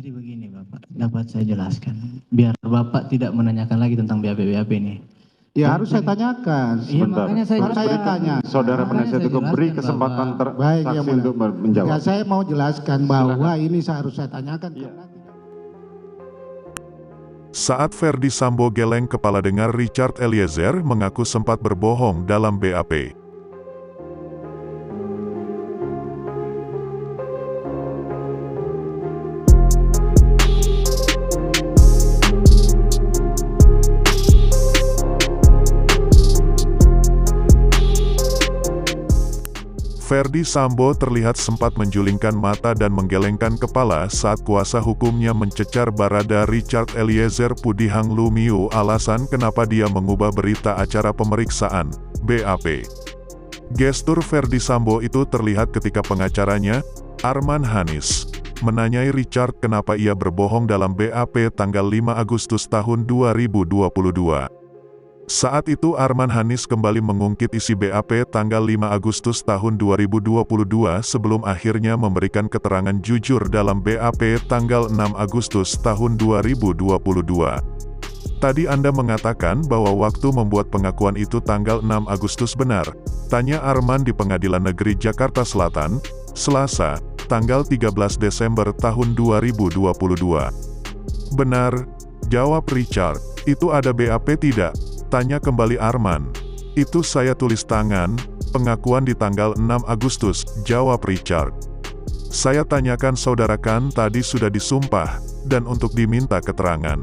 Jadi begini Bapak, dapat saya jelaskan. Biar Bapak tidak menanyakan lagi tentang BAP-BAP ini. Ya harus saya tanyakan. Iya, Sebentar. makanya saya Harus saya jelaskan. tanya. Saudara Makanya penasihat saya hukum beri jelaskan, kesempatan Bapak. Baik, ya saksi mulia. untuk menjawab. Ya, saya mau jelaskan bahwa Silakan. ini harus saya tanyakan Iya. karena tidak. Saat Ferdi Sambo geleng kepala dengar Richard Eliezer mengaku sempat berbohong dalam BAP. Ferdi Sambo terlihat sempat menjulingkan mata dan menggelengkan kepala saat kuasa hukumnya mencecar Barada Richard Eliezer Pudihang Lumiu alasan kenapa dia mengubah berita acara pemeriksaan, BAP. Gestur Ferdi Sambo itu terlihat ketika pengacaranya, Arman Hanis, menanyai Richard kenapa ia berbohong dalam BAP tanggal 5 Agustus tahun 2022. Saat itu Arman Hanis kembali mengungkit isi BAP tanggal 5 Agustus tahun 2022 sebelum akhirnya memberikan keterangan jujur dalam BAP tanggal 6 Agustus tahun 2022. Tadi Anda mengatakan bahwa waktu membuat pengakuan itu tanggal 6 Agustus benar, tanya Arman di Pengadilan Negeri Jakarta Selatan, Selasa, tanggal 13 Desember tahun 2022. Benar, jawab Richard. Itu ada BAP tidak? Tanya kembali Arman. Itu saya tulis tangan, pengakuan di tanggal 6 Agustus, jawab Richard. Saya tanyakan saudara kan tadi sudah disumpah, dan untuk diminta keterangan.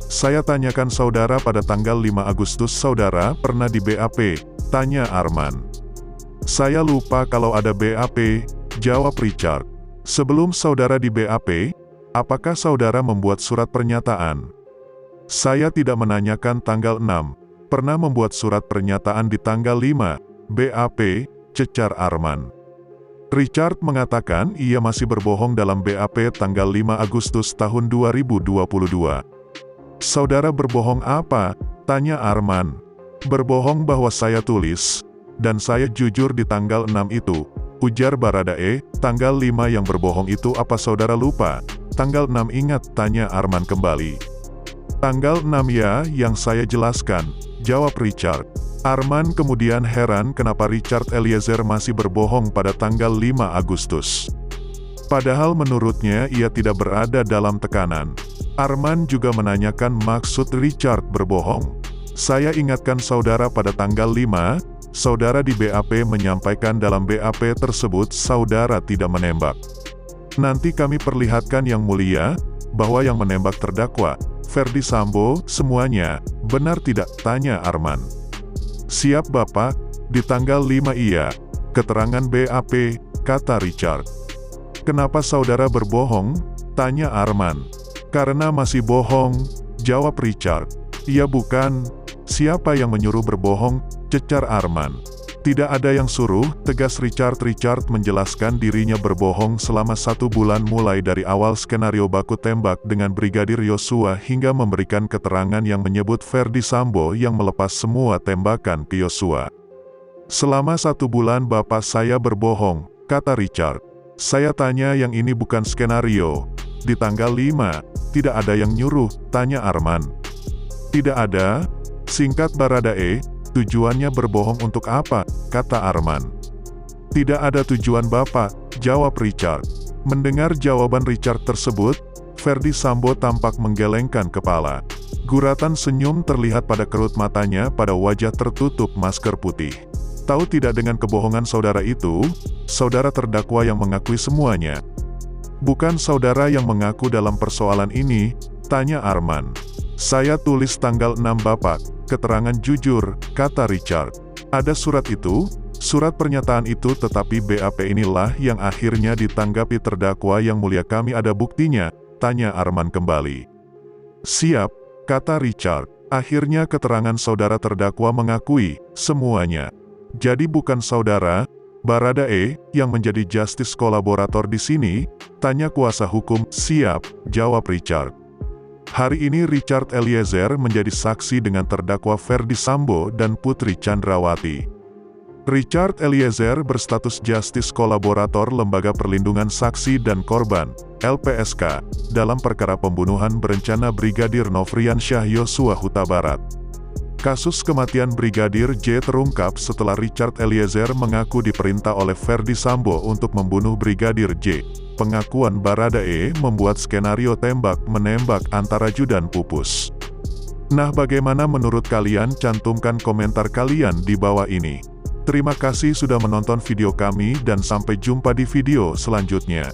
Saya tanyakan saudara pada tanggal 5 Agustus saudara pernah di BAP, tanya Arman. Saya lupa kalau ada BAP, jawab Richard. Sebelum saudara di BAP, apakah saudara membuat surat pernyataan? Saya tidak menanyakan tanggal 6, pernah membuat surat pernyataan di tanggal 5, BAP, cecar Arman. Richard mengatakan ia masih berbohong dalam BAP tanggal 5 Agustus tahun 2022. Saudara berbohong apa? Tanya Arman. Berbohong bahwa saya tulis, dan saya jujur di tanggal 6 itu, ujar Baradae. Tanggal 5 yang berbohong itu apa saudara lupa? Tanggal 6 ingat, tanya Arman kembali. Tanggal 6 ya, yang saya jelaskan, jawab Richard. Arman kemudian heran kenapa Richard Eliezer masih berbohong pada tanggal 5 Agustus. Padahal menurutnya ia tidak berada dalam tekanan. Arman juga menanyakan maksud Richard berbohong. Saya ingatkan saudara pada tanggal 5, saudara di BAP menyampaikan dalam BAP tersebut saudara tidak menembak. Nanti kami perlihatkan yang mulia, bahwa yang menembak terdakwa, Ferdi Sambo, semuanya, benar tidak? Tanya Arman. Siap Bapak, di tanggal 5 iya. Keterangan BAP, kata Richard. Kenapa saudara berbohong? Tanya Arman. Karena masih bohong, jawab Richard. Iya bukan. Siapa yang menyuruh berbohong? Cecar Arman. Tidak ada yang suruh, tegas Richard. Richard menjelaskan dirinya berbohong selama 1 bulan mulai dari awal skenario baku tembak dengan Brigadir Yosua hingga memberikan keterangan yang menyebut Ferdi Sambo yang melepas semua tembakan ke Yosua. Selama 1 bulan bapak saya berbohong, kata Richard. Saya tanya yang ini bukan skenario. Di tanggal 5, tidak ada yang nyuruh, tanya Arman. Tidak ada, singkat Baradae. Tujuannya berbohong untuk apa? Kata Arman. Tidak ada tujuan Bapak, jawab Richard. Mendengar jawaban Richard tersebut, Ferdi Sambo tampak menggelengkan kepala. Guratan senyum terlihat pada kerut matanya pada wajah tertutup masker putih. Tahu tidak dengan kebohongan saudara itu, saudara terdakwa yang mengakui semuanya. Bukan saudara yang mengaku dalam persoalan ini, tanya Arman. Saya tulis tanggal 6 Bapak, keterangan jujur, kata Richard. Ada surat itu, surat pernyataan itu tetapi BAP inilah yang akhirnya ditanggapi terdakwa yang mulia kami ada buktinya, tanya Arman kembali. Siap, kata Richard. Akhirnya keterangan saudara terdakwa mengakui, semuanya. Jadi bukan saudara, Baradae, yang menjadi justice kolaborator di sini, tanya kuasa hukum. Siap, jawab Richard. Hari ini Richard Eliezer menjadi saksi dengan terdakwa Ferdi Sambo dan Putri Chandrawati. Richard Eliezer berstatus Justice Kolaborator Lembaga Perlindungan Saksi dan Korban, LPSK, dalam perkara pembunuhan berencana Brigadir Nofriansyah Yosua Huta Barat. Kasus kematian Brigadir J terungkap setelah Richard Eliezer mengaku diperintah oleh Ferdy Sambo untuk membunuh Brigadir J. Pengakuan Baradae membuat skenario tembak-menembak antara Ju dan Pupus. Nah, bagaimana menurut kalian? Cantumkan komentar kalian di bawah ini. Terima kasih sudah menonton video kami dan sampai jumpa di video selanjutnya.